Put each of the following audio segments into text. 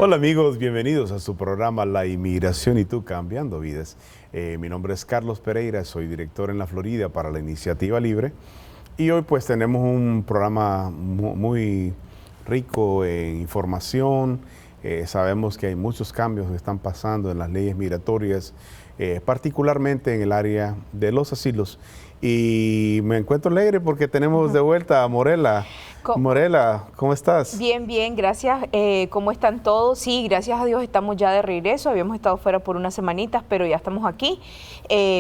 Hola amigos, bienvenidos a su programa La Inmigración y tú cambiando vidas. Mi nombre es Carlos Pereira, soy director en la Florida para la Iniciativa Libre y hoy pues tenemos un programa muy rico en información. Sabemos que hay muchos cambios que están pasando en las leyes migratorias, particularmente en el área de los asilos. Y me encuentro alegre porque tenemos de vuelta a Morela. Morela, ¿cómo estás? Bien, bien, gracias. ¿Cómo están todos? Sí, gracias a Dios estamos ya de regreso. Habíamos estado fuera por unas semanitas, pero ya estamos aquí.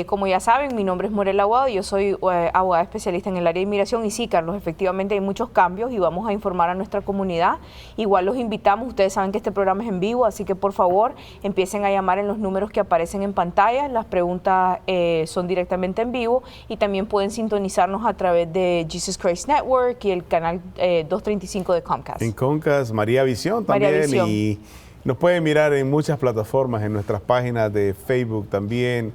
Como ya saben, mi nombre es Morela Aguado, yo soy abogada especialista en el área de inmigración. Y sí, Carlos, efectivamente hay muchos cambios y vamos a informar a nuestra comunidad. Igual los invitamos, ustedes saben que este programa es en vivo, así que por favor empiecen a llamar en los números que aparecen en pantalla. Las preguntas son directamente en vivo y también pueden sintonizarnos a través de Jesus Christ Network y el canal 235 de Comcast. En Comcast, María Visión también. María Visión. Y nos pueden mirar en muchas plataformas, en nuestras páginas de Facebook también,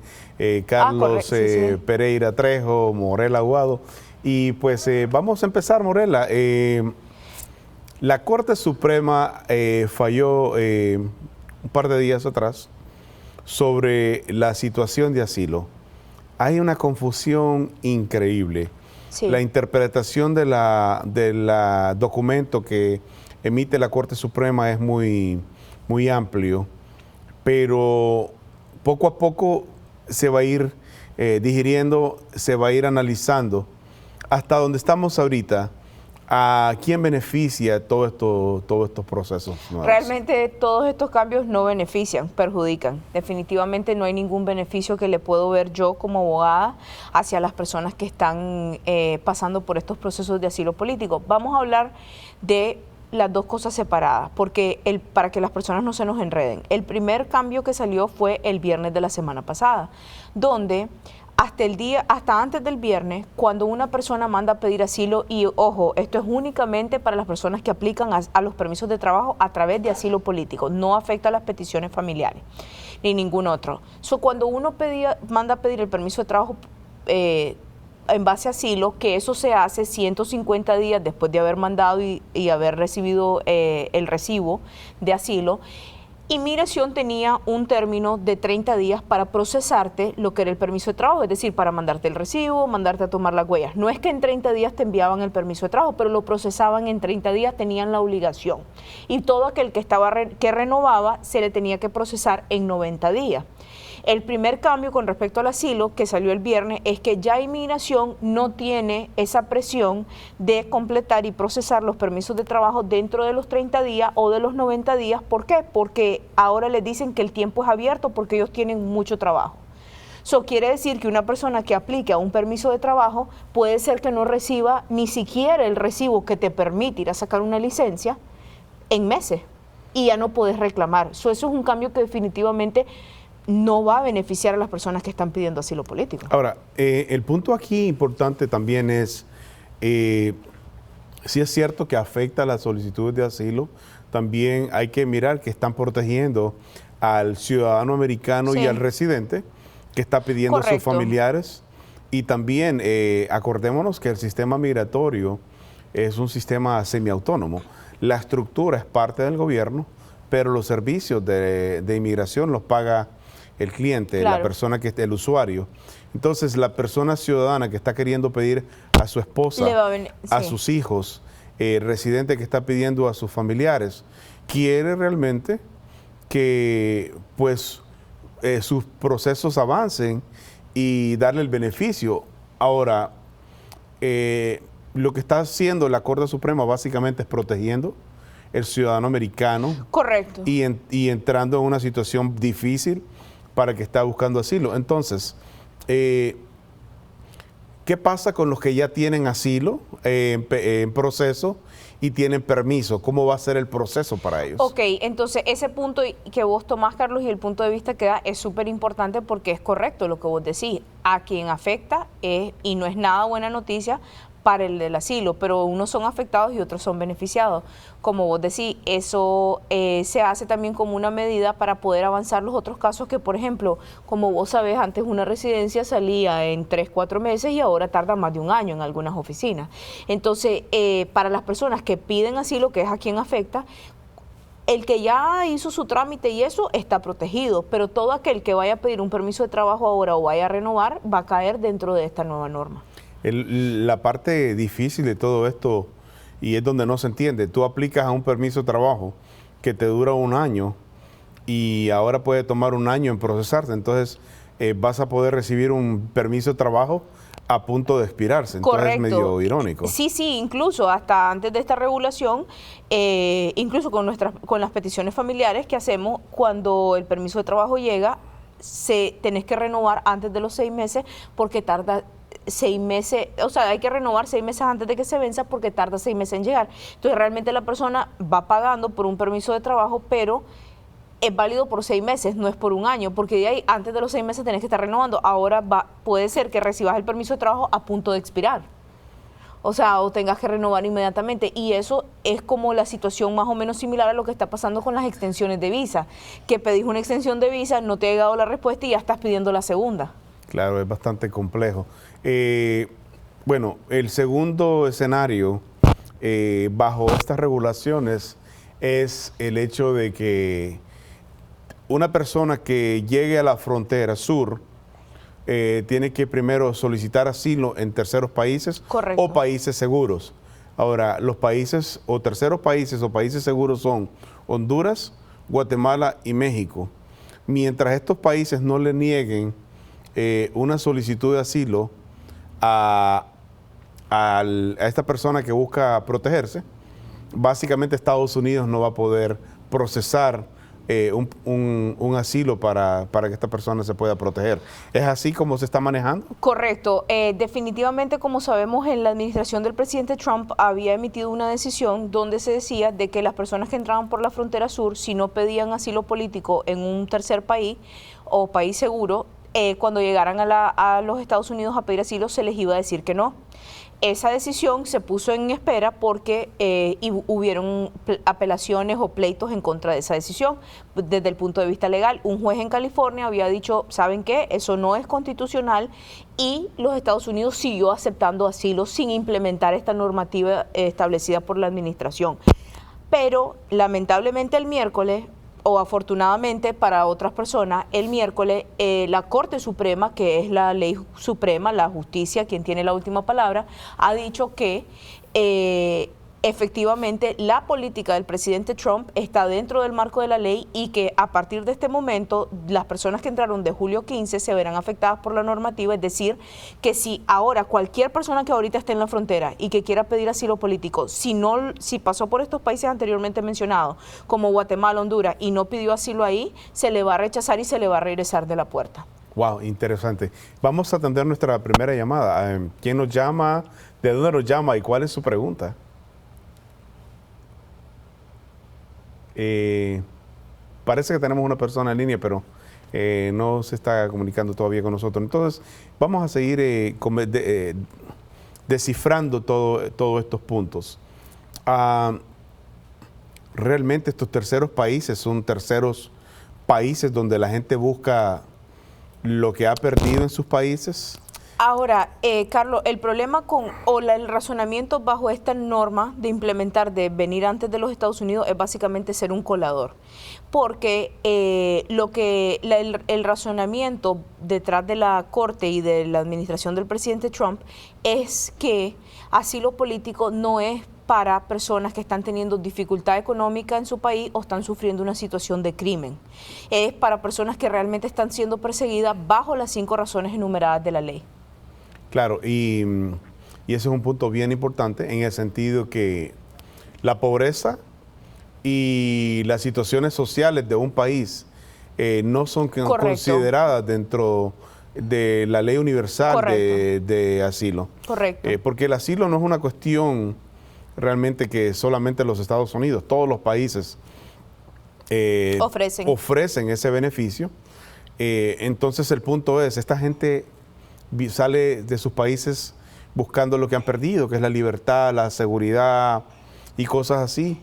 Carlos sí. Pereira Trejo, Morela Aguado. Y pues vamos a empezar, Morela. La Corte Suprema falló un par de días atrás sobre la situación de asilo. Hay una confusión increíble. Sí. La interpretación de la documento que emite la Corte Suprema es muy amplio, pero poco a poco se va a ir digiriendo, se va a ir analizando hasta donde estamos ahorita. ¿A quién beneficia todos estos procesos nuevos? Realmente todos estos cambios no benefician, perjudican. Definitivamente no hay ningún beneficio que le puedo ver yo como abogada hacia las personas que están pasando por estos procesos de asilo político. Vamos a hablar de las dos cosas separadas, porque para que las personas no se nos enreden. El primer cambio que salió fue el viernes de la semana pasada, donde hasta antes del viernes, cuando una persona manda a pedir asilo, y ojo, esto es únicamente para las personas que aplican a los permisos de trabajo a través de asilo político, no afecta a las peticiones familiares, ni ningún otro. Cuando uno manda a pedir el permiso de trabajo en base a asilo, que eso se hace 150 días después de haber mandado y haber recibido el recibo de asilo, Inmigración tenía un término de 30 días para procesarte lo que era el permiso de trabajo, es decir, para mandarte el recibo, mandarte a tomar las huellas. No es que en 30 días te enviaban el permiso de trabajo, pero lo procesaban en 30 días, tenían la obligación. Y todo aquel que renovaba se le tenía que procesar en 90 días. El primer cambio con respecto al asilo que salió el viernes es que ya Inmigración no tiene esa presión de completar y procesar los permisos de trabajo dentro de los 30 días o de los 90 días. ¿Por qué? Porque ahora les dicen que el tiempo es abierto porque ellos tienen mucho trabajo. Eso quiere decir que una persona que aplique a un permiso de trabajo puede ser que no reciba ni siquiera el recibo que te permite ir a sacar una licencia en meses y ya no puedes reclamar. Eso es un cambio que definitivamente no va a beneficiar a las personas que están pidiendo asilo político. Ahora, el punto aquí importante también es, sí es cierto que afecta a las solicitudes de asilo, también hay que mirar que están protegiendo al ciudadano americano Sí. y al residente que está pidiendo a sus Correcto. familiares. Y también acordémonos que el sistema migratorio es un sistema semiautónomo. La estructura es parte del gobierno, pero los servicios de inmigración los paga el cliente, Claro. la persona el usuario. Entonces, la persona ciudadana que está queriendo pedir a su esposa, a Sí. sus hijos, residente que está pidiendo a sus familiares, quiere realmente que pues sus procesos avancen y darle el beneficio. Ahora, lo que está haciendo la Corte Suprema básicamente es protegiendo el ciudadano americano. Correcto. Y entrando en una situación difícil para el que está buscando asilo. Entonces, ¿qué pasa con los que ya tienen asilo en proceso y tienen permiso? ¿Cómo va a ser el proceso para ellos? Ok, entonces ese punto que vos tomás, Carlos, y el punto de vista que da es súper importante porque es correcto lo que vos decís. A quien afecta y no es nada buena noticia para el del asilo, pero unos son afectados y otros son beneficiados. Como vos decís, eso se hace también como una medida para poder avanzar los otros casos que, por ejemplo, como vos sabés, antes una residencia salía en 3, 4 meses y ahora tarda más de un año en algunas oficinas. Entonces, para las personas que piden asilo, que es a quien afecta, El que ya hizo su trámite y eso está protegido, pero todo aquel que vaya a pedir un permiso de trabajo ahora o vaya a renovar va a caer dentro de esta nueva norma. La parte difícil de todo esto, y es donde no se entiende, tú aplicas a un permiso de trabajo que te dura un año y ahora puede tomar un año en procesarse, entonces vas a poder recibir un permiso de trabajo a punto de expirarse. Entonces Correcto. Es medio irónico. Sí, incluso hasta antes de esta regulación, incluso con las peticiones familiares que hacemos, cuando el permiso de trabajo llega, tenés que renovar antes de los 6 meses porque tarda 6 meses, o sea, hay que renovar 6 meses antes de que se venza porque tarda 6 meses en llegar. Entonces realmente la persona va pagando por un permiso de trabajo, pero es válido por 6 meses, no es por un año, porque de ahí antes de los 6 meses tenés que estar renovando. Ahora puede ser que recibas el permiso de trabajo a punto de expirar. O sea, o tengas que renovar inmediatamente. Y eso es como la situación más o menos similar a lo que está pasando con las extensiones de visa. Que pedís una extensión de visa, no te ha llegado la respuesta y ya estás pidiendo la segunda. Claro, es bastante complejo. Bueno, el segundo escenario bajo estas regulaciones es el hecho de que una persona que llegue a la frontera sur tiene que primero solicitar asilo en terceros países. Correcto. O países seguros. Ahora, los países o terceros países o países seguros son Honduras, Guatemala y México. Mientras estos países no le nieguen una solicitud de asilo a esta persona que busca protegerse, básicamente Estados Unidos no va a poder procesar un asilo para que esta persona se pueda proteger. ¿Es así como se está manejando? Correcto. Definitivamente, como sabemos, en la administración del presidente Trump había emitido una decisión donde se decía de que las personas que entraban por la frontera sur, si no pedían asilo político en un tercer país o país seguro, cuando llegaran a los Estados Unidos a pedir asilo, se les iba a decir que no. Esa decisión se puso en espera porque hubieron apelaciones o pleitos en contra de esa decisión. Desde el punto de vista legal, un juez en California había dicho, ¿saben qué? Eso no es constitucional, y los Estados Unidos siguió aceptando asilo sin implementar esta normativa establecida por la administración. Pero lamentablemente el miércoles, o afortunadamente para otras personas, el miércoles la Corte Suprema, que es la ley suprema, la justicia, quien tiene la última palabra, ha dicho que efectivamente la política del presidente Trump está dentro del marco de la ley y que a partir de este momento las personas que entraron de julio 15 se verán afectadas por la normativa. Es decir, que si ahora cualquier persona que ahorita esté en la frontera y que quiera pedir asilo político, si pasó por estos países anteriormente mencionados, como Guatemala, Honduras, y no pidió asilo ahí, se le va a rechazar y se le va a regresar de la puerta. Wow, interesante. Vamos a atender nuestra primera llamada. ¿Quién nos llama? ¿De dónde nos llama? ¿Y cuál es su pregunta? Parece que tenemos una persona en línea, pero no se está comunicando todavía con nosotros. Entonces, vamos a seguir descifrando todos estos puntos. Realmente estos terceros países son terceros países donde la gente busca lo que ha perdido en sus países. Ahora, Carlos, el problema el razonamiento bajo esta norma de implementar, de venir antes de los Estados Unidos, es básicamente ser un colador. Porque el razonamiento detrás de la Corte y de la administración del presidente Trump es que asilo político no es para personas que están teniendo dificultad económica en su país o están sufriendo una situación de crimen. Es para personas que realmente están siendo perseguidas bajo las 5 razones enumeradas de la ley. Claro, y ese es un punto bien importante en el sentido que la pobreza y las situaciones sociales de un país no son consideradas dentro de la ley universal de asilo. Correcto. Porque el asilo no es una cuestión realmente que solamente los Estados Unidos, todos los países ofrecen ese beneficio. Entonces el punto es, esta gente sale de sus países buscando lo que han perdido, que es la libertad, la seguridad y cosas así,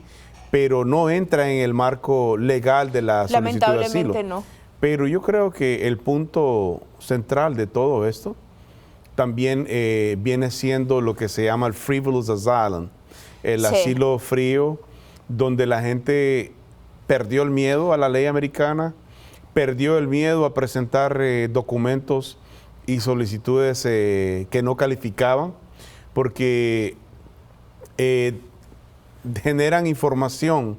pero no entra en el marco legal de la solicitud de asilo. Lamentablemente no. Pero yo creo que el punto central de todo esto también viene siendo lo que se llama el frivolous asylum, el asilo frío, donde la gente perdió el miedo a la ley americana, perdió el miedo a presentar documentos y solicitudes que no calificaban, porque generan información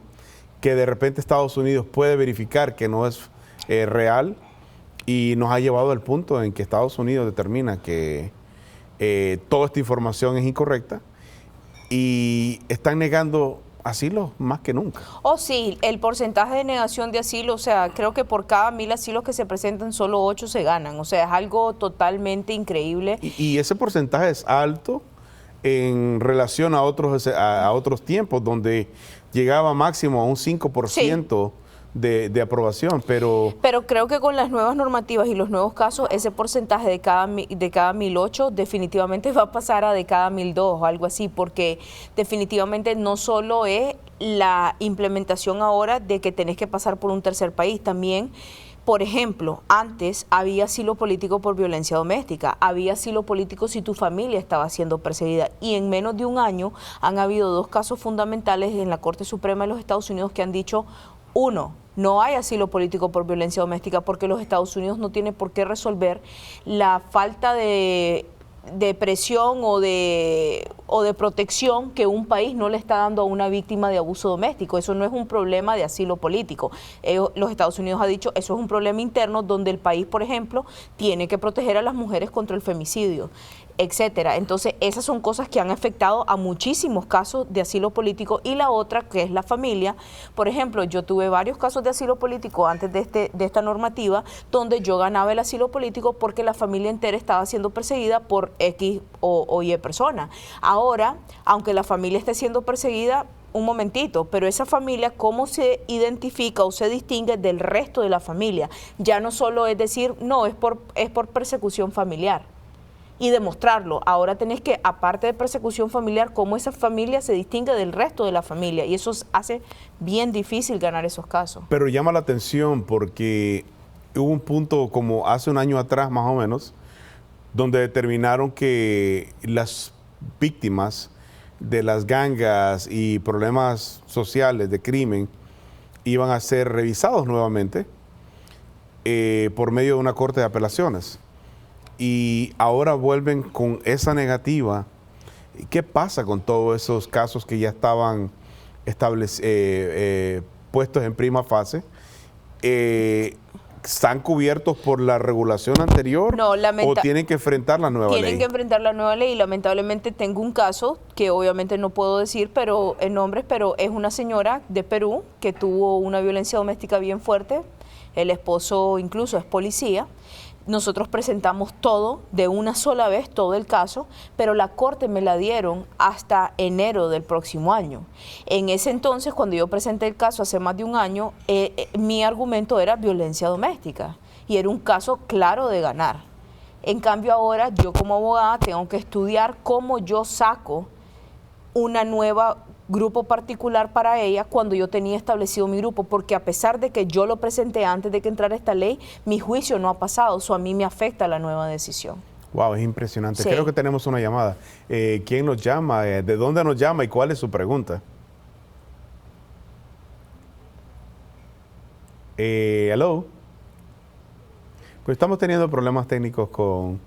que de repente Estados Unidos puede verificar que no es real, y nos ha llevado al punto en que Estados Unidos determina que toda esta información es incorrecta y están negando asilo más que nunca. Oh, sí, el porcentaje de negación de asilo, o sea, creo que por cada 1000 asilos que se presentan, solo 8 se ganan. O sea, es algo totalmente increíble. Y ese porcentaje es alto en relación a otros tiempos, donde llegaba máximo a un 5%. Sí. De aprobación, pero creo que con las nuevas normativas y los nuevos casos, ese porcentaje de cada 1008 definitivamente va a pasar a de cada 1002 o algo así, porque definitivamente no solo es la implementación ahora de que tenés que pasar por un tercer país, también, por ejemplo, antes había asilo político por violencia doméstica, había asilo político si tu familia estaba siendo perseguida, y en menos de un año han habido 2 casos fundamentales en la Corte Suprema de los Estados Unidos que han dicho: 1, no hay asilo político por violencia doméstica porque los Estados Unidos no tienen por qué resolver la falta de presión o de protección que un país no le está dando a una víctima de abuso doméstico. Eso no es un problema de asilo político. Los Estados Unidos ha dicho, eso es un problema interno donde el país, por ejemplo, tiene que proteger a las mujeres contra el femicidio, etcétera. Entonces, esas son cosas que han afectado a muchísimos casos de asilo político. Y la otra, que es la familia. Por ejemplo, yo tuve varios casos de asilo político antes de esta normativa, donde yo ganaba el asilo político porque la familia entera estaba siendo perseguida por X o Y persona. Ahora, aunque la familia esté siendo perseguida, un momentito, pero esa familia, ¿cómo se identifica o se distingue del resto de la familia? Ya no solo es decir, no, es por persecución familiar. Y demostrarlo. Ahora tenés que, aparte de persecución familiar, cómo esa familia se distingue del resto de la familia. Y eso hace bien difícil ganar esos casos. Pero llama la atención porque hubo un punto como hace un año atrás más o menos, donde determinaron que las víctimas de las gangas y problemas sociales de crimen iban a ser revisados nuevamente por medio de una corte de apelaciones. Y ahora vuelven con esa negativa. ¿Qué pasa con todos esos casos que ya estaban puestos en prima fase? ¿Están cubiertos por la regulación anterior? No, ¿O tienen que enfrentar la nueva ley? Tienen que enfrentar la nueva ley y lamentablemente tengo un caso que obviamente no puedo decir en nombres, pero es una señora de Perú que tuvo una violencia doméstica bien fuerte. El esposo incluso es policía. Nosotros presentamos todo de una sola vez, todo el caso, pero la corte me la dieron hasta enero del próximo año. En ese entonces, cuando yo presenté el caso hace más de un año, mi argumento era violencia doméstica y era un caso claro de ganar. En cambio ahora, yo como abogada tengo que estudiar cómo yo saco una nueva grupo particular para ella cuando yo tenía establecido mi grupo, porque a pesar de que yo lo presenté antes de que entrara esta ley, mi juicio no ha pasado, eso a mí me afecta la nueva decisión. Wow, es impresionante. Sí. Creo que tenemos una llamada. ¿Quién nos llama? ¿De dónde nos llama y cuál es su pregunta? Hello. Pues estamos teniendo problemas técnicos con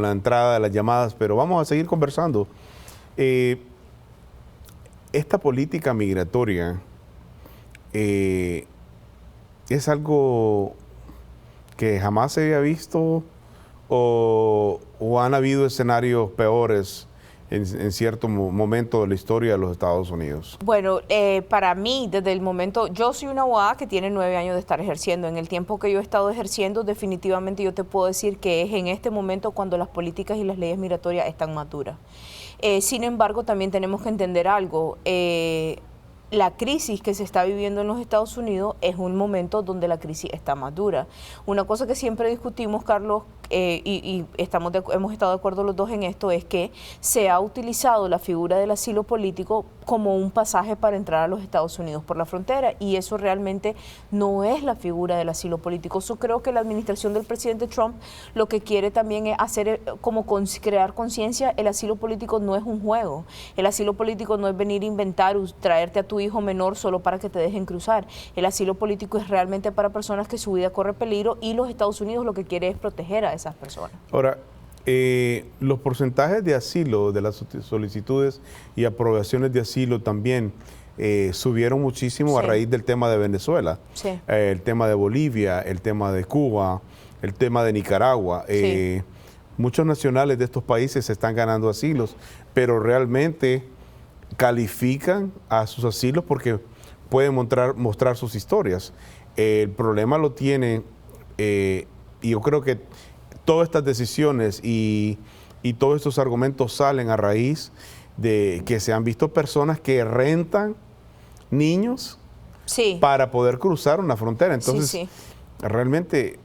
la entrada de las llamadas, pero vamos a seguir conversando. Esta política migratoria es algo que jamás se había visto o han habido escenarios peores en cierto momento de la historia de los Estados Unidos. Bueno, para mí, desde el momento, yo soy una abogada que tiene 9 años de estar ejerciendo. En el tiempo que yo he estado ejerciendo, definitivamente yo te puedo decir que es en este momento cuando las políticas y las leyes migratorias están maduras. Sin embargo, también tenemos que entender algo. La crisis que se está viviendo en los Estados Unidos es un momento donde la crisis está más dura. Una cosa que siempre discutimos, Carlos, y hemos estado de acuerdo los dos en esto, es que se ha utilizado la figura del asilo político como un pasaje para entrar a los Estados Unidos por la frontera, y eso realmente no es la figura del asilo político. Yo creo que la administración del presidente Trump lo que quiere también es hacer como crear conciencia. El asilo político no es un juego. El asilo político no es venir a inventar, traerte a tu tu hijo menor solo para que te dejen cruzar. El asilo político es realmente para personas que su vida corre peligro y los Estados Unidos lo que quiere es proteger a esas personas. Ahora, los porcentajes de asilo, de las solicitudes y aprobaciones de asilo también subieron muchísimo a raíz del tema de Venezuela, el tema de Bolivia, el tema de Cuba, el tema de Nicaragua. Muchos nacionales de estos países están ganando asilos, pero realmente califican a sus asilos porque pueden mostrar sus historias. El problema lo tiene, y yo creo que todas estas decisiones y todos estos argumentos salen a raíz de que se han visto personas que rentan niños para poder cruzar una frontera. Entonces, realmente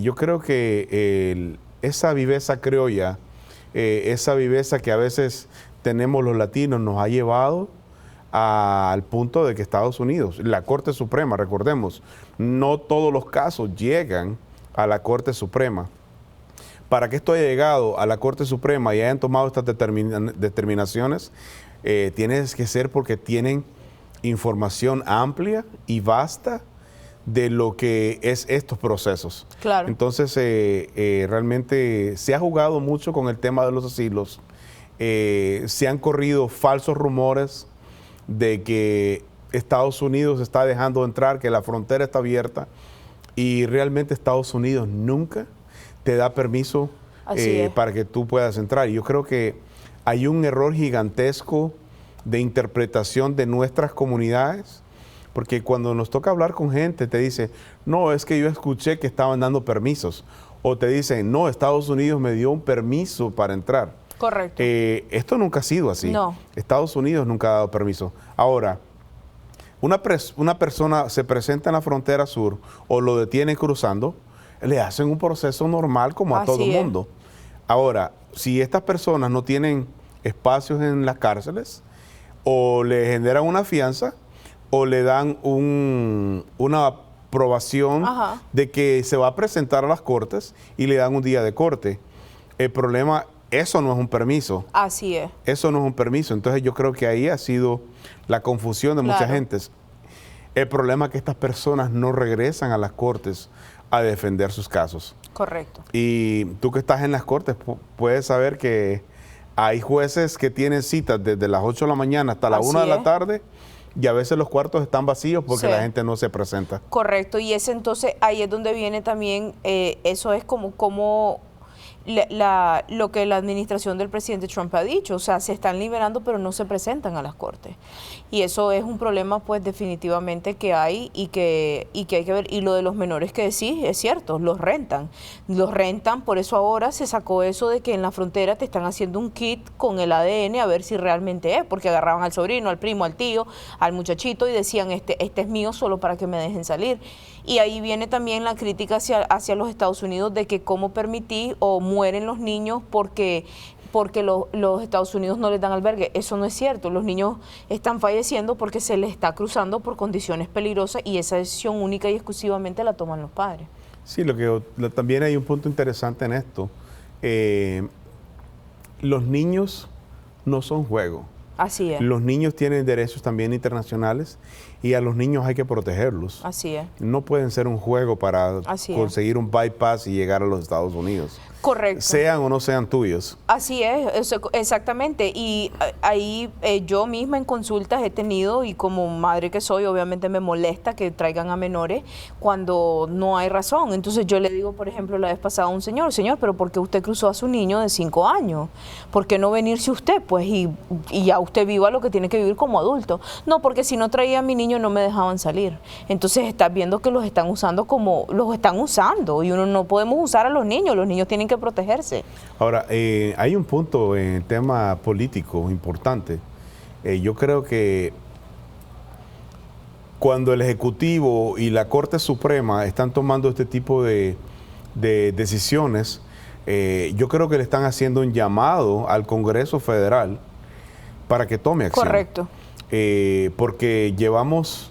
yo creo que esa viveza criolla, esa viveza que a veces tenemos los latinos, nos ha llevado al punto de que Estados Unidos, la Corte Suprema, recordemos, no todos los casos llegan a la Corte Suprema. Para que esto haya llegado a la Corte Suprema y hayan tomado estas determinaciones, tienes que ser porque tienen información amplia y vasta de lo que es estos procesos. Claro. Entonces, realmente se ha jugado mucho con el tema de los asilos. Se han corrido falsos rumores de que Estados Unidos está dejando entrar, que la frontera está abierta, y realmente Estados Unidos nunca te da permiso para que tú puedas entrar. Y yo creo que hay un error gigantesco de interpretación de nuestras comunidades, porque cuando nos toca hablar con gente te dice, no, es que yo escuché que estaban dando permisos, o te dicen, no, Estados Unidos me dio un permiso para entrar. Correcto. Esto nunca ha sido así. No. Estados Unidos nunca ha dado permiso. Ahora, una persona se presenta en la frontera sur o lo detienen cruzando, le hacen un proceso normal como a todo mundo. Ahora, si estas personas no tienen espacios en las cárceles, o le generan una fianza, o le dan una aprobación de que se va a presentar a las cortes y le dan un día de corte. El problema, eso no es un permiso. Así es. Eso no es un permiso. Entonces yo creo que ahí ha sido la confusión de mucha gente. El problema es que estas personas no regresan a las cortes a defender sus casos. Correcto. Y tú que estás en las cortes puedes saber que hay jueces que tienen citas desde las 8 de la mañana hasta la 1 de la tarde y a veces los cuartos están vacíos porque la gente no se presenta. Correcto. Y ese entonces ahí es donde viene también, eso es como lo que la administración del presidente Trump ha dicho, o sea, se están liberando pero no se presentan a las cortes. Y eso es un problema pues definitivamente que hay y que hay que ver. Y lo de los menores que decís, es cierto, los rentan, por eso ahora se sacó eso de que en la frontera te están haciendo un kit con el ADN a ver si realmente es, porque agarraban al sobrino, al primo, al tío, al muchachito y decían, este es mío solo para que me dejen salir. Y ahí viene también la crítica hacia los Estados Unidos de que cómo permití o mueren los niños porque los Estados Unidos no les dan albergue. Eso no es cierto. Los niños están falleciendo porque se les está cruzando por condiciones peligrosas y esa decisión única y exclusivamente la toman los padres. Sí, también hay un punto interesante en esto. Los niños no son juego. Así es. Los niños tienen derechos también internacionales y a los niños hay que protegerlos. Así es. No pueden ser un juego para conseguir un bypass y llegar a los Estados Unidos. Correcto. Sean o no sean tuyos. Así es, exactamente. Y ahí yo misma en consultas he tenido, y como madre que soy, obviamente me molesta que traigan a menores cuando no hay razón. Entonces yo le digo, por ejemplo, la vez pasada a un señor, ¿pero por qué usted cruzó a su niño de 5 años? ¿Por qué no venirse usted? Pues y ya usted viva lo que tiene que vivir como adulto. No, porque si no traía a mi niño no me dejaban salir. Entonces estás viendo que los están usando como los están usando y uno no podemos usar a los niños tienen que protegerse. Ahora, hay un punto en el tema político importante. Yo creo que cuando el Ejecutivo y la Corte Suprema están tomando este tipo de decisiones, yo creo que le están haciendo un llamado al Congreso Federal para que tome acción. Correcto. Porque llevamos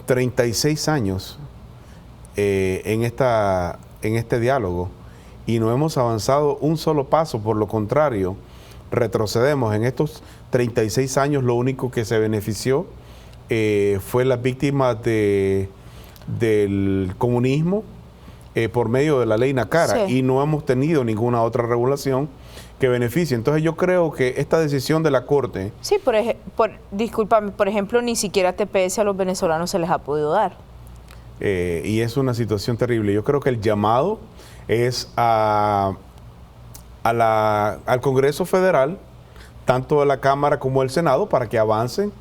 36 años en este diálogo y no hemos avanzado un solo paso. Por lo contrario, retrocedemos. En estos 36 años lo único que se benefició fue la víctima del comunismo por medio de la ley Nacara, Sí. y no hemos tenido ninguna otra regulación que beneficie. Entonces yo creo que esta decisión de la Corte... Sí, discúlpame, por ejemplo, ni siquiera TPS a los venezolanos se les ha podido dar. Y es una situación terrible. Yo creo que el llamado es al Congreso Federal, tanto a la Cámara como al Senado, para que avancen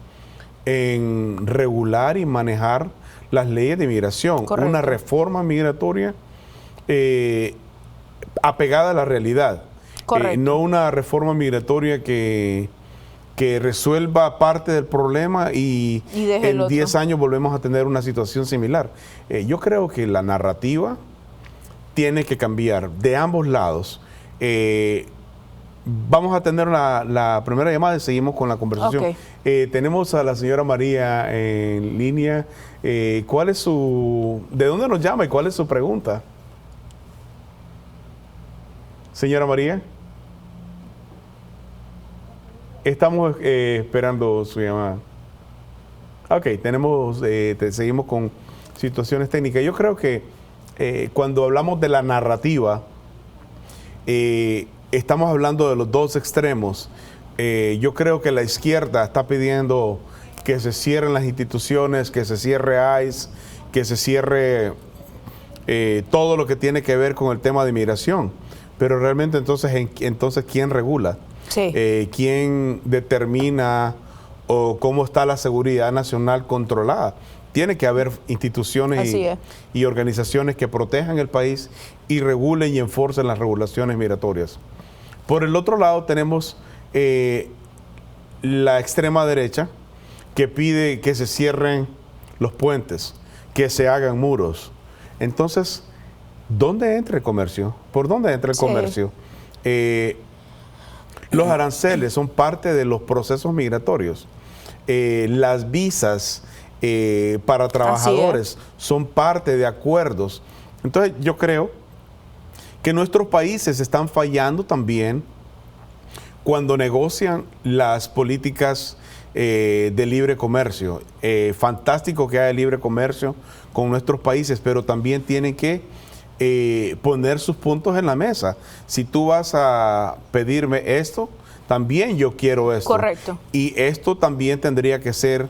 en regular y manejar las leyes de inmigración. Correcto. Una reforma migratoria apegada a la realidad. Correcto. No una reforma migratoria que resuelva parte del problema y deje el en otro. 10 años volvemos a tener una situación similar. Yo creo que la narrativa tiene que cambiar de ambos lados. Vamos a tener la primera llamada y seguimos con la conversación. Ok. Tenemos a la señora María en línea. ¿De dónde nos llama y cuál es su pregunta? Señora María. Estamos esperando su llamada. Ok, seguimos con situaciones técnicas. Yo creo que cuando hablamos de la narrativa, estamos hablando de los dos extremos. Yo creo que la izquierda está pidiendo que se cierren las instituciones, que se cierre ICE, que se cierre todo lo que tiene que ver con el tema de inmigración. Pero realmente entonces ¿quién regula? Sí. ¿Quién determina o cómo está la seguridad nacional controlada? Tiene que haber instituciones y organizaciones que protejan el país y regulen y enforcen las regulaciones migratorias. Por el otro lado tenemos la extrema derecha, que pide que se cierren los puentes, que se hagan muros. Entonces, ¿dónde entra el comercio? ¿Por dónde entra el comercio? Los aranceles son parte de los procesos migratorios. Las visas para trabajadores son parte de acuerdos. Entonces, yo creo que nuestros países están fallando también cuando negocian las políticas de libre comercio. Fantástico que haya libre comercio con nuestros países, pero también tienen que poner sus puntos en la mesa. Si tú vas a pedirme esto, también yo quiero esto. Correcto. Y esto también tendría que ser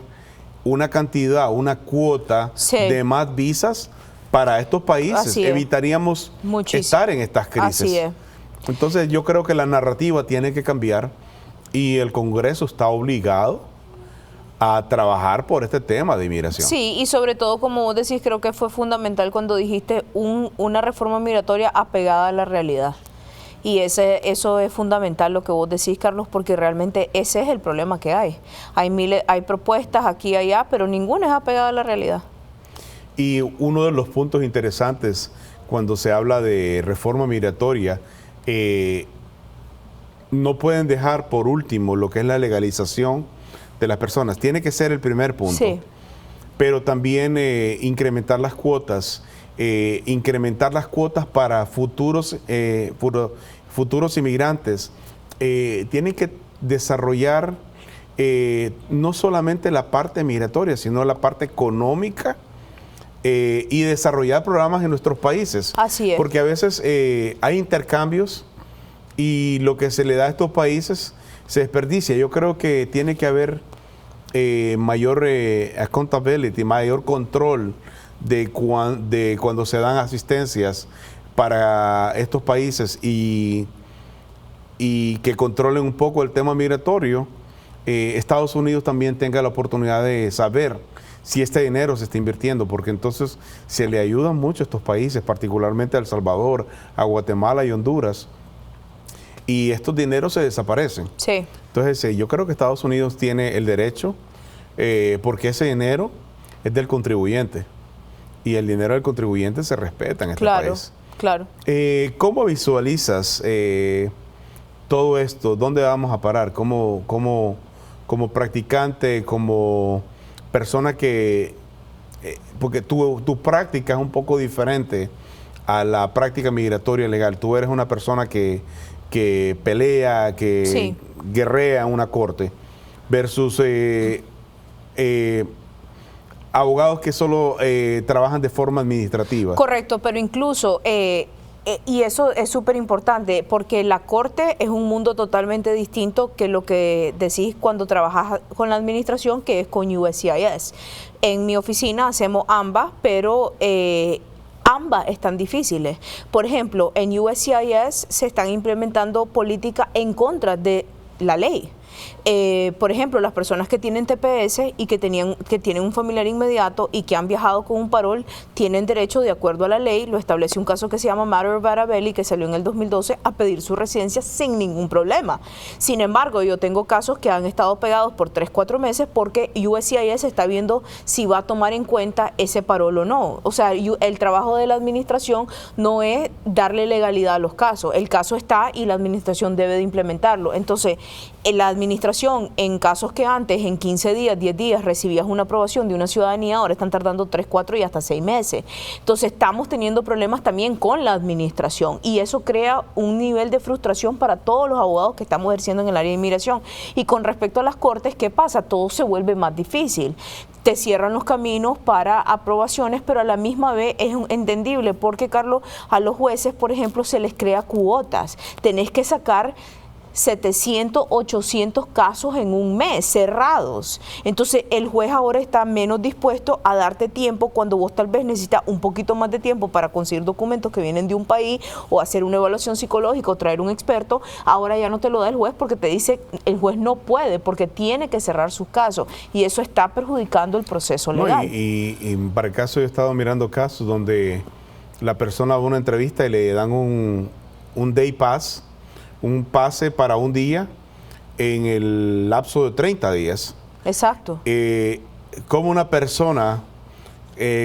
una cantidad, una cuota de más visas para estos países. Evitaríamos estar en estas crisis. Así es. Entonces yo creo que la narrativa tiene que cambiar y el Congreso está obligado a trabajar por este tema de inmigración. Sí, y sobre todo, como vos decís, creo que fue fundamental cuando dijiste una reforma migratoria apegada a la realidad. Y eso es fundamental lo que vos decís, Carlos, porque realmente ese es el problema que hay. Hay propuestas aquí y allá, pero ninguna es apegada a la realidad. Y uno de los puntos interesantes cuando se habla de reforma migratoria, no pueden dejar por último lo que es la legalización de las personas. Tiene que ser el primer punto. Sí. Pero también incrementar las cuotas para futuros inmigrantes. Tienen que desarrollar no solamente la parte migratoria, sino la parte económica y desarrollar programas en nuestros países. Así es. Porque a veces hay intercambios y lo que se le da a estos países se desperdicia. Yo creo que tiene que haber mayor accountability, mayor control de cuando se dan asistencias para estos países y que controlen un poco el tema migratorio. Estados Unidos también tenga la oportunidad de saber si este dinero se está invirtiendo, porque entonces se le ayudan mucho a estos países, particularmente a El Salvador, a Guatemala y Honduras, y estos dineros se desaparecen. Sí. Entonces yo creo que Estados Unidos tiene el derecho, porque ese dinero es del contribuyente, y el dinero del contribuyente se respeta en este país. Claro. ¿Cómo visualizas todo esto? ¿Dónde vamos a parar? Como practicante, como persona que... porque tu práctica es un poco diferente a la práctica migratoria legal. Tú eres una persona que pelea, que guerrea en una corte, versus abogados que solo trabajan de forma administrativa. Correcto, pero incluso, y eso es súper importante, porque la corte es un mundo totalmente distinto que lo que decís cuando trabajas con la administración, que es con USCIS. En mi oficina hacemos ambas, pero ambas están difíciles. Por ejemplo, en USCIS se están implementando políticas en contra de la ley. Por ejemplo, las personas que tienen TPS y que tienen un familiar inmediato y que han viajado con un parol tienen derecho, de acuerdo a la ley, lo establece un caso que se llama Matter of Arabelli, que salió en el 2012, a pedir su residencia sin ningún problema. Sin embargo, yo tengo casos que han estado pegados por 3-4 meses porque USCIS está viendo si va a tomar en cuenta ese parol o no. O sea, el trabajo de la administración no es darle legalidad a los casos. El caso está y la administración debe de implementarlo. Entonces, la administración, en casos que antes, en 15 días, 10 días, recibías una aprobación de una ciudadanía, ahora están tardando 3, 4 y hasta 6 meses. Entonces, estamos teniendo problemas también con la administración y eso crea un nivel de frustración para todos los abogados que estamos ejerciendo en el área de inmigración. Y con respecto a las cortes, ¿qué pasa? Todo se vuelve más difícil. Te cierran los caminos para aprobaciones, pero a la misma vez es entendible porque, Carlos, a los jueces, por ejemplo, se les crea cuotas. Tenés que sacar 700, 800 casos en un mes cerrados. Entonces el juez ahora está menos dispuesto a darte tiempo cuando vos tal vez necesitas un poquito más de tiempo para conseguir documentos que vienen de un país o hacer una evaluación psicológica o traer un experto. Ahora ya no te lo da el juez porque te dice el juez no puede porque tiene que cerrar sus casos y eso está perjudicando el proceso legal. No, y para el caso, yo he estado mirando casos donde la persona va a una entrevista y le dan un day pass, un pase para un día en el lapso de 30 días. Exacto. ¿Cómo una persona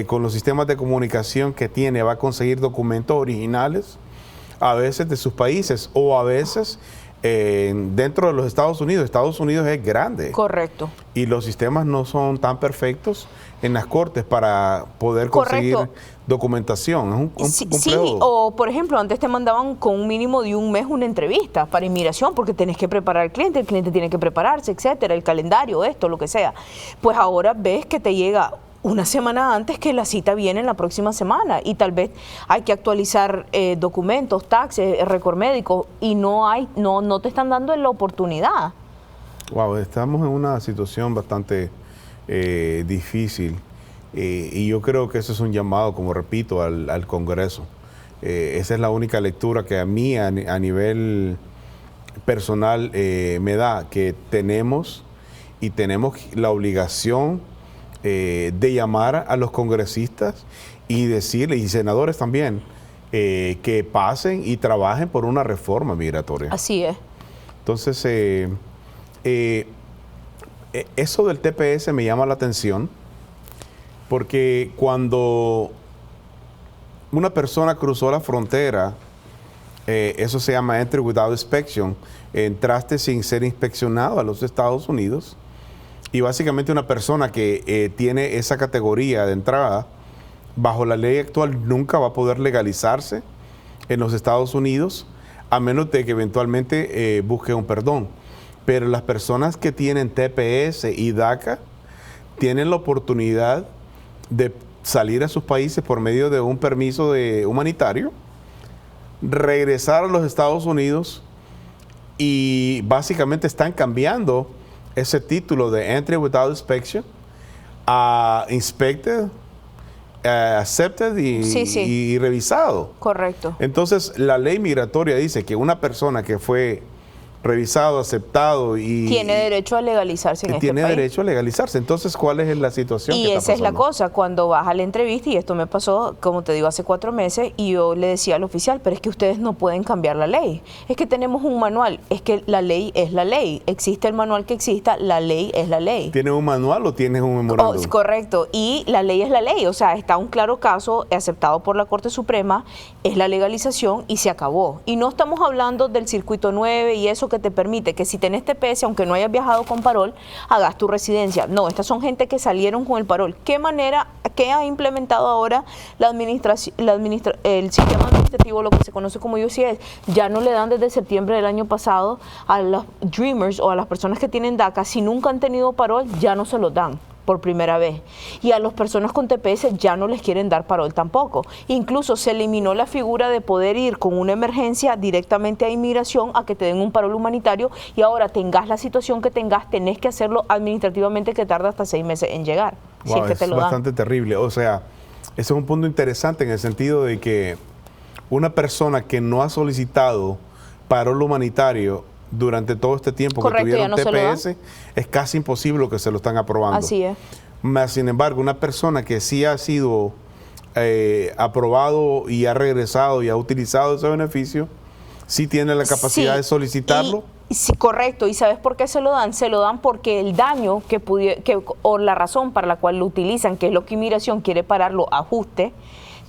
con los sistemas de comunicación que tiene va a conseguir documentos originales, a veces de sus países o a veces dentro de los Estados Unidos? Estados Unidos es grande. Correcto. Y los sistemas no son tan perfectos en las cortes para poder conseguir documentación. Es un complejo. Sí, o por ejemplo, antes te mandaban con un mínimo de un mes una entrevista para inmigración porque tenés que preparar al cliente, el cliente tiene que prepararse, etcétera, el calendario, esto, lo que sea. Pues ahora ves que te llega una semana antes que la cita viene en la próxima semana y tal vez hay que actualizar documentos, taxes, récord médico y no te están dando la oportunidad. Wow, estamos en una situación bastante difícil y yo creo que eso es un llamado, como repito, al Congreso. Esa es la única lectura que a mí a nivel personal me da, que tenemos la obligación de llamar a los congresistas y decirles, y senadores también, que pasen y trabajen por una reforma migratoria. Así es. Entonces, eso del TPS me llama la atención porque cuando una persona cruzó la frontera, eso se llama Entry Without Inspection, entraste sin ser inspeccionado a los Estados Unidos y básicamente una persona que tiene esa categoría de entrada, bajo la ley actual nunca va a poder legalizarse en los Estados Unidos a menos de que eventualmente busque un perdón. Pero las personas que tienen TPS y DACA tienen la oportunidad de salir a sus países por medio de un permiso humanitario, regresar a los Estados Unidos y básicamente están cambiando ese título de Entry Without Inspection a Inspected, Accepted y revisado. Correcto. Entonces, la ley migratoria dice que una persona que fue revisado, aceptado y tiene derecho a legalizarse en este país. Tiene derecho a legalizarse. Entonces, ¿cuál es la situación? Y esa es la cosa, cuando vas a la entrevista, y esto me pasó, como te digo, hace 4 meses, y yo le decía al oficial, pero es que ustedes no pueden cambiar la ley. Es que tenemos un manual, es que la ley es la ley. Existe el manual que exista, la ley es la ley. ¿Tienes un manual o tienes un memorándum? Oh, correcto, y la ley es la ley, o sea, está un claro caso aceptado por la Corte Suprema, es la legalización y se acabó. Y no estamos hablando del circuito 9 y eso que te permite que si tenés TPS, aunque no hayas viajado con parol, hagas tu residencia. No, estas son gente que salieron con el parol. ¿Qué ha implementado ahora el sistema administrativo, lo que se conoce como USCIS? Ya no le dan desde septiembre del año pasado a los Dreamers o a las personas que tienen DACA, si nunca han tenido parol, ya no se los dan. por primera vez. Y a las personas con TPS ya no les quieren dar parol tampoco. Incluso se eliminó la figura de poder ir con una emergencia directamente a inmigración a que te den un parol humanitario, y ahora tengas la situación que tengas, tenés que hacerlo administrativamente, que tarda hasta 6 meses en llegar. Wow, si es que te lo dan. Bastante terrible. O sea, ese es un punto interesante en el sentido de que una persona que no ha solicitado parol humanitario durante todo este tiempo, correcto, que tuvieron no TPS, es casi imposible que se lo están aprobando. Así es. Más sin embargo, una persona que sí ha sido aprobado y ha regresado y ha utilizado ese beneficio, sí tiene la capacidad de solicitarlo. Sí, correcto. ¿Y sabes por qué se lo dan? Se lo dan porque el daño o la razón para la cual lo utilizan, que es lo que inmigración quiere pararlo, ajuste,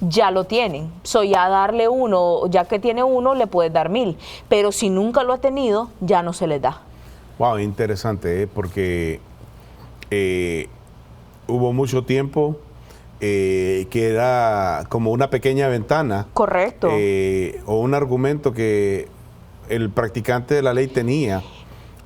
ya lo tienen. Ya darle uno, ya que tiene uno, le puedes dar 1,000. Pero si nunca lo ha tenido, ya no se les da. Wow, interesante, porque hubo mucho tiempo que era como una pequeña ventana. Correcto. O un argumento que el practicante de la ley tenía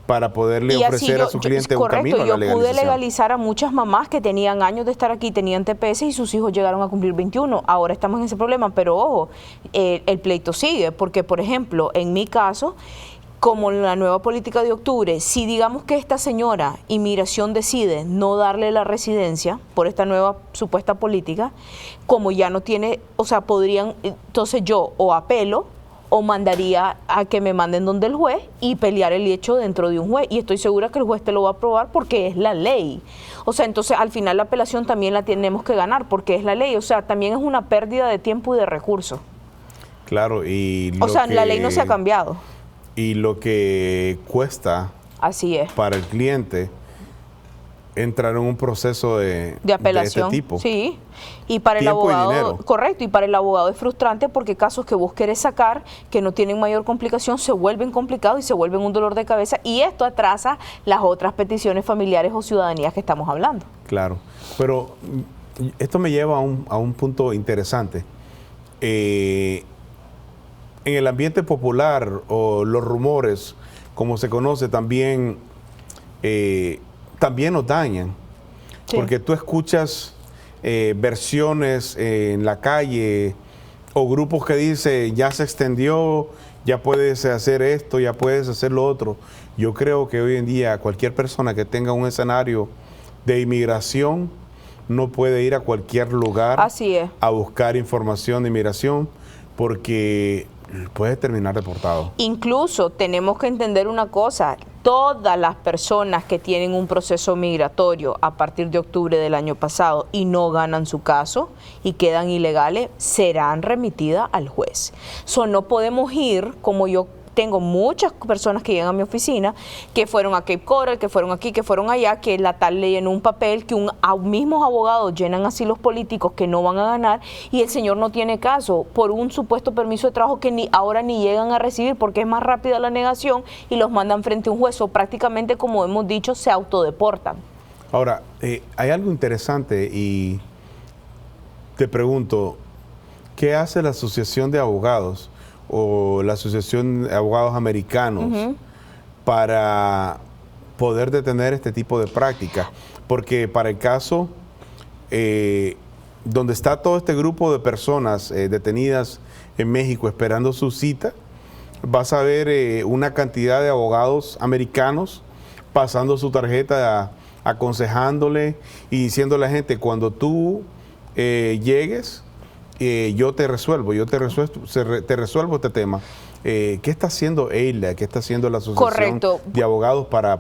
para poderle ofrecer a su cliente un camino a la legalización. Yo pude legalizar a muchas mamás que tenían años de estar aquí, tenían TPS y sus hijos llegaron a cumplir 21. Ahora estamos en ese problema, pero ojo, el pleito sigue, porque por ejemplo, en mi caso, como en la nueva política de octubre, si digamos que esta señora, inmigración, decide no darle la residencia por esta nueva supuesta política, como ya no tiene, o sea, podrían, entonces yo o apelo o mandaría a que me manden donde el juez y pelear el hecho dentro de un juez. Y estoy segura que el juez te lo va a aprobar porque es la ley. O sea, entonces al final la apelación también la tenemos que ganar porque es la ley. O sea, también es una pérdida de tiempo y de recursos. Claro, y la ley no se ha cambiado. Y lo que cuesta, así es, para el cliente entrar en un proceso de apelación de este tipo. Sí, y para tiempo el abogado, y dinero. correcto, y para el abogado es frustrante porque casos que vos querés sacar, que no tienen mayor complicación, se vuelven complicados y se vuelven un dolor de cabeza, y esto atrasa las otras peticiones familiares o ciudadanías que estamos hablando. Claro, pero esto me lleva a un punto interesante. En el ambiente popular, o los rumores, como se conoce, también nos dañan. Sí. Porque tú escuchas versiones en la calle o grupos que dicen ya se extendió, ya puedes hacer esto, ya puedes hacer lo otro. Yo creo que hoy en día cualquier persona que tenga un escenario de inmigración no puede ir a cualquier lugar a buscar información de inmigración, porque puede terminar deportado. Incluso tenemos que entender una cosa: todas las personas que tienen un proceso migratorio a partir de octubre del año pasado y no ganan su caso y quedan ilegales, serán remitidas al juez. No podemos ir, como yo tengo muchas personas que llegan a mi oficina, que fueron a Cape Coral, que fueron aquí, que fueron allá, que la tal le llenó un papel, que mismos abogados llenan así los políticos que no van a ganar, y el señor no tiene caso por un supuesto permiso de trabajo que ahora ni llegan a recibir porque es más rápida la negación y los mandan frente a un juez, o prácticamente, como hemos dicho, se autodeportan. Ahora, hay algo interesante y te pregunto, ¿qué hace la Asociación de Abogados o la Asociación de Abogados Americanos para poder detener este tipo de prácticas? Porque para el caso donde está todo este grupo de personas detenidas en México esperando su cita, vas a ver una cantidad de abogados americanos pasando su tarjeta, aconsejándole y diciéndole a la gente: cuando tú llegues, yo te resuelvo este tema. ¿Qué está haciendo EILA? ¿Qué está haciendo la Asociación de Abogados para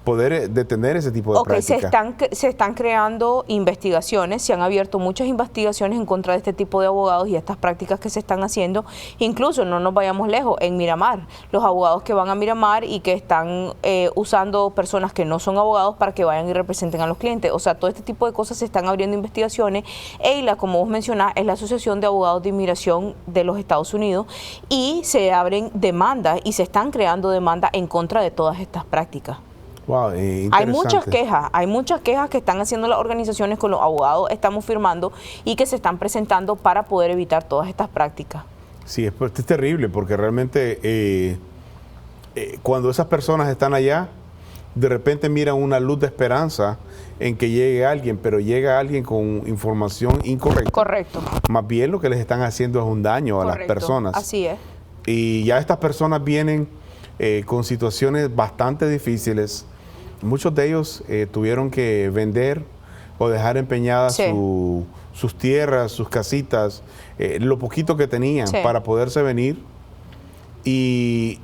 poder detener ese tipo de prácticas? Se están creando investigaciones, se han abierto muchas investigaciones en contra de este tipo de abogados y estas prácticas que se están haciendo. Incluso, no nos vayamos lejos, en Miramar, los abogados que van a Miramar y que están usando personas que no son abogados para que vayan y representen a los clientes. O sea, todo este tipo de cosas se están abriendo investigaciones. EILA, como vos mencionás, es la Asociación de Abogados de Inmigración de los Estados Unidos, y se abren demandas y se están creando demandas en contra de todas estas prácticas. Wow, hay muchas quejas que están haciendo las organizaciones con los abogados, estamos firmando, y que se están presentando para poder evitar todas estas prácticas. Sí, es terrible, porque realmente cuando esas personas están allá de repente miran una luz de esperanza en que llegue alguien, pero llega alguien con información incorrecta. Correcto. Más bien lo que les están haciendo es un daño a las personas. Así es. Y ya estas personas vienen con situaciones bastante difíciles. Muchos de ellos tuvieron que vender o dejar empeñadas sus tierras, sus casitas, lo poquito que tenían para poderse venir. Y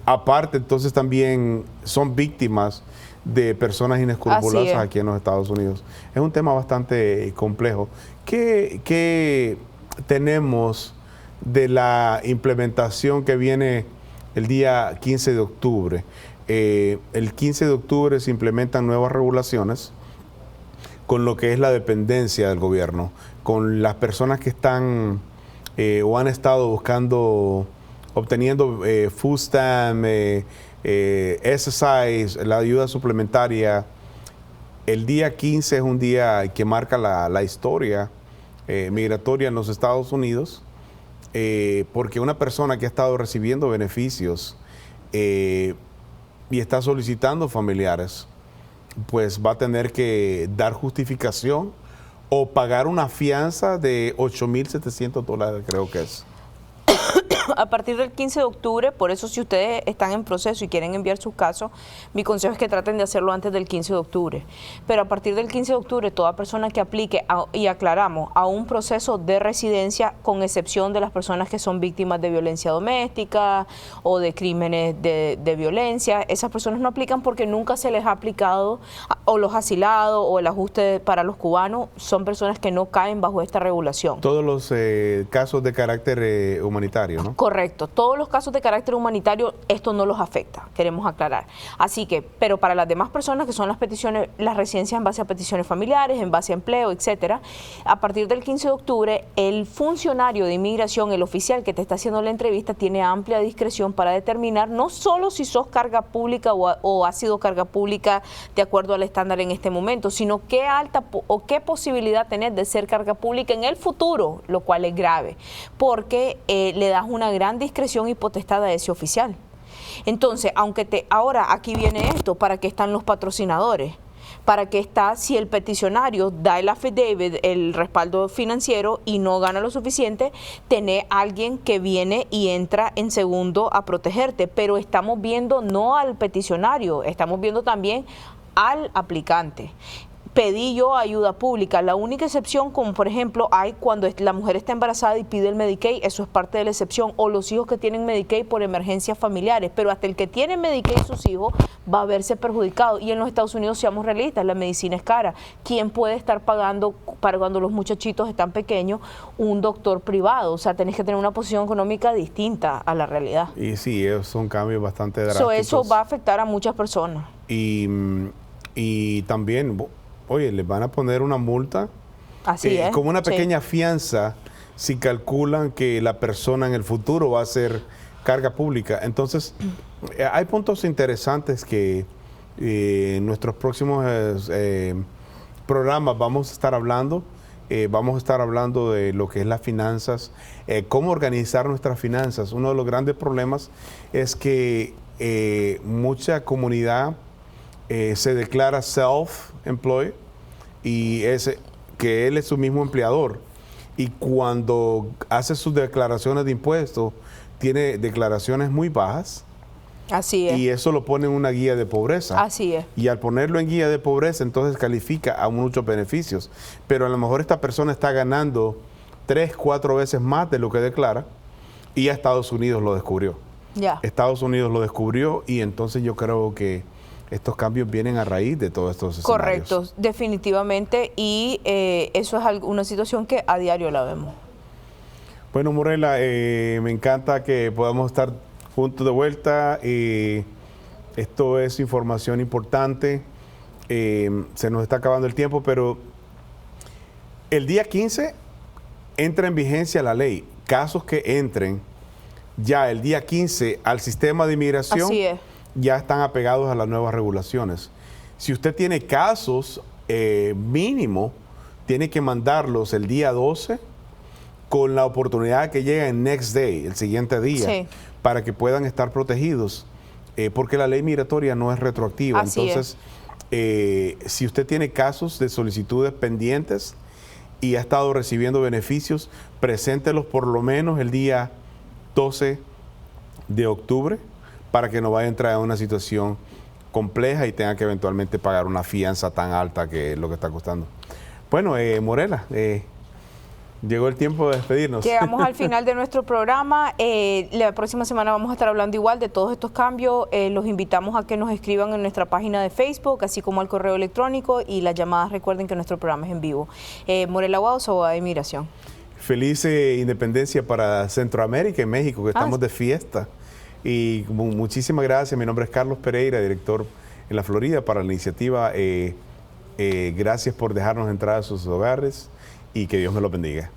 aparte, entonces también son víctimas de personas inescrupulosas aquí en los Estados Unidos. Es un tema bastante complejo. ¿Qué tenemos de la implementación que viene el día 15 de octubre? El 15 de octubre se implementan nuevas regulaciones con lo que es la dependencia del gobierno, con las personas que están o han estado obteniendo food stamp, SSI, la ayuda suplementaria. El día 15 es un día que marca la historia migratoria en los Estados Unidos, porque una persona que ha estado recibiendo beneficios y está solicitando familiares, pues va a tener que dar justificación o pagar una fianza de $8,700, creo que es. A partir del 15 de octubre, por eso si ustedes están en proceso y quieren enviar sus casos, mi consejo es que traten de hacerlo antes del 15 de octubre. Pero a partir del 15 de octubre, toda persona que aplique, y aclaramos, a un proceso de residencia, con excepción de las personas que son víctimas de violencia doméstica o de crímenes de violencia, esas personas no aplican porque nunca se les ha aplicado, o los asilados o el ajuste para los cubanos, son personas que no caen bajo esta regulación. Todos los casos de carácter humanitario, ¿no? Correcto. Todos los casos de carácter humanitario, esto no los afecta, queremos aclarar. Así que, pero para las demás personas que son las peticiones, las residencias en base a peticiones familiares, en base a empleo, etcétera, a partir del 15 de octubre, el funcionario de inmigración, el oficial que te está haciendo la entrevista, tiene amplia discreción para determinar no solo si sos carga pública o has sido carga pública de acuerdo al estándar en este momento, sino qué alta o qué posibilidad tenés de ser carga pública en el futuro, lo cual es grave, porque le das una gran discreción y potestad a ese oficial. Entonces, ahora aquí viene esto, ¿para qué están los patrocinadores? ¿Para qué está si el peticionario da el affidavit, el respaldo financiero, y no gana lo suficiente? Tener alguien que viene y entra en segundo a protegerte, pero estamos viendo no al peticionario, estamos viendo también al aplicante. Pedí yo ayuda pública. La única excepción, como por ejemplo, hay cuando la mujer está embarazada y pide el Medicaid, eso es parte de la excepción, o los hijos que tienen Medicaid por emergencias familiares, pero hasta el que tiene Medicaid y sus hijos va a verse perjudicado. Y en los Estados Unidos, seamos realistas, la medicina es cara. ¿Quién puede estar pagando, para cuando los muchachitos están pequeños, un doctor privado? O sea, tenés que tener una posición económica distinta a la realidad. Y sí, son cambios bastante drásticos. Eso va a afectar a muchas personas. Y también, oye, les van a poner una multa. Así es. Como una pequeña fianza si calculan que la persona en el futuro va a ser carga pública. Entonces, hay puntos interesantes que en nuestros próximos programas vamos a estar hablando. Vamos a estar hablando de lo que es las finanzas, cómo organizar nuestras finanzas. Uno de los grandes problemas es que mucha comunidad se declara self-employed y que él es su mismo empleador, y cuando hace sus declaraciones de impuestos tiene declaraciones muy bajas. Así es. Y eso lo pone en una guía de pobreza. Así es. Y al ponerlo en guía de pobreza, entonces califica a muchos beneficios. Pero a lo mejor esta persona está ganando 3, 4 veces más de lo que declara, y ya Estados Unidos lo descubrió. Ya. Estados Unidos lo descubrió, y entonces yo creo que estos cambios vienen a raíz de todos estos escenarios. Correcto, definitivamente, y eso es una situación que a diario la vemos. Bueno, Morela, me encanta que podamos estar juntos de vuelta. Esto es información importante. Se nos está acabando el tiempo, pero el día 15 entra en vigencia la ley. Casos que entren ya el día 15 al sistema de inmigración, así es, ya están apegados a las nuevas regulaciones. Si usted tiene casos, mínimo, tiene que mandarlos el día 12 con la oportunidad que llegue el next day, el siguiente día, sí, para que puedan estar protegidos. porque la ley migratoria no es retroactiva. Así entonces, si usted tiene casos de solicitudes pendientes y ha estado recibiendo beneficios, preséntelos por lo menos el día 12 de octubre para que no vaya a entrar en una situación compleja y tenga que eventualmente pagar una fianza tan alta que es lo que está costando. Bueno, Morela, llegó el tiempo de despedirnos. Llegamos al final de nuestro programa. La próxima semana vamos a estar hablando igual de todos estos cambios. Los invitamos a que nos escriban en nuestra página de Facebook, así como al correo electrónico, y las llamadas, recuerden que nuestro programa es en vivo. Morela Aguados, abogada de inmigración. Feliz independencia para Centroamérica y México, que estamos de fiesta. Y muchísimas gracias. Mi nombre es Carlos Pereira, director en la Florida para la iniciativa. Gracias por dejarnos entrar a sus hogares y que Dios me los bendiga.